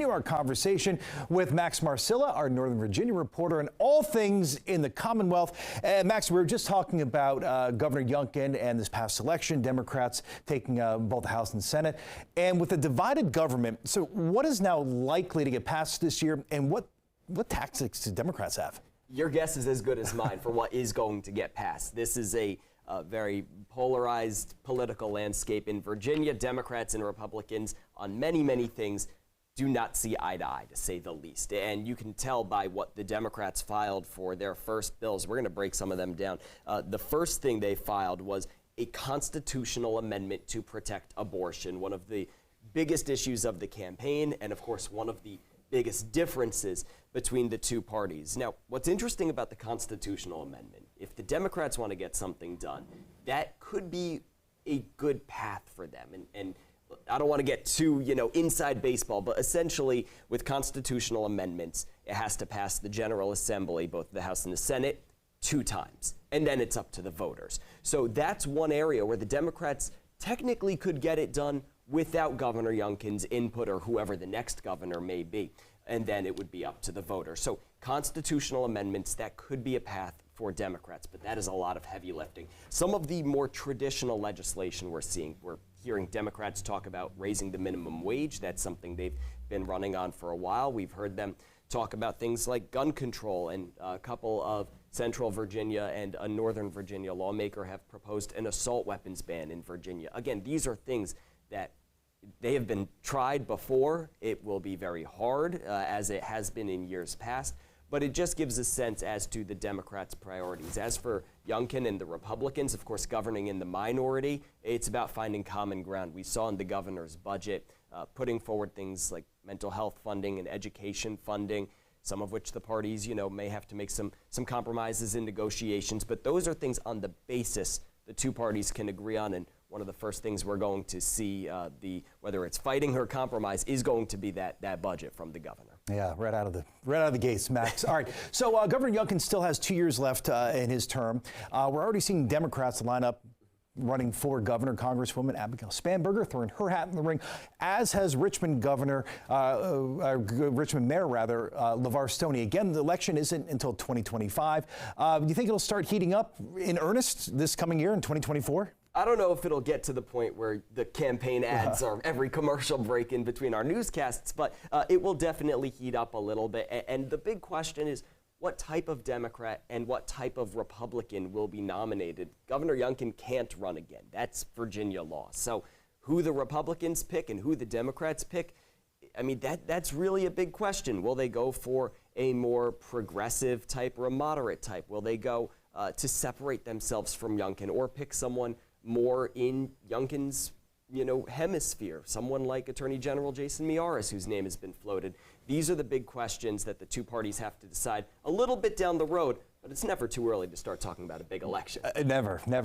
continue our conversation with Max Marcilla, our Northern Virginia reporter, on all things in the Commonwealth. Max, we were just talking about Governor Youngkin and this past election, Democrats taking both the House and Senate. And with a divided government, so what is now likely to get passed this year, and what tactics do Democrats have? Your guess is as good as mine for what is going to get passed. This is a very polarized political landscape in Virginia. Democrats and Republicans on many things do not see eye to eye, to say the least. And you can tell by what the Democrats filed for their first bills. We're going to break some of them down. The first thing they filed was a constitutional amendment to protect abortion, one of the biggest issues of the campaign, and of course one of the biggest differences between the two parties. Now, what's interesting about the constitutional amendment, if the Democrats want to get something done, that could be a good path for them. And I don't want to get too, inside baseball, but essentially with constitutional amendments, it has to pass the General Assembly, both the House and the Senate, 2 times. And then it's up to the voters. So that's one area where the Democrats technically could get it done without Governor Youngkin's input or whoever the next governor may be. And then it would be up to the voters. So constitutional amendments, that could be a path for Democrats, but that is a lot of heavy lifting. Some of the more traditional legislation we're hearing Democrats talk about raising the minimum wage. That's something they've been running on for a while. We've heard them talk about things like gun control, and a couple of Central Virginia and a Northern Virginia lawmaker have proposed an assault weapons ban in Virginia. Again, these are things that they have been tried before. It will be very hard, as it has been in years past, but it just gives a sense as to the Democrats' priorities. As for Youngkin and the Republicans, of course, governing in the minority, it's about finding common ground. We saw in the governor's budget putting forward things like mental health funding and education funding, some of which the parties, may have to make some compromises in negotiations, but those are things on the basis the two parties can agree on. And one of the first things we're going to see, whether it's fighting or compromise, is going to be that budget from the governor. Yeah, right out of the gates, Max. All right, so Governor Youngkin still has 2 years left in his term. We're already seeing Democrats line up running for governor. Congresswoman Abigail Spanberger throwing her hat in the ring, as has Richmond Mayor LeVar Stoney. Again, the election isn't until 2025. Do you think it'll start heating up in earnest this coming year in 2024? I don't know if it'll get to the point where the campaign ads are every commercial break in between our newscasts, but it will definitely heat up a little bit. And the big question is, what type of Democrat and what type of Republican will be nominated? Governor Youngkin can't run again. That's Virginia law. So who the Republicans pick and who the Democrats pick, I mean, that's really a big question. Will they go for a more progressive type or a moderate type? Will they go to separate themselves from Youngkin, or pick someone more in Youngkin's hemisphere, someone like Attorney General Jason Miyares, whose name has been floated? These are the big questions that the two parties have to decide a little bit down the road, but it's never too early to start talking about a big election. Never.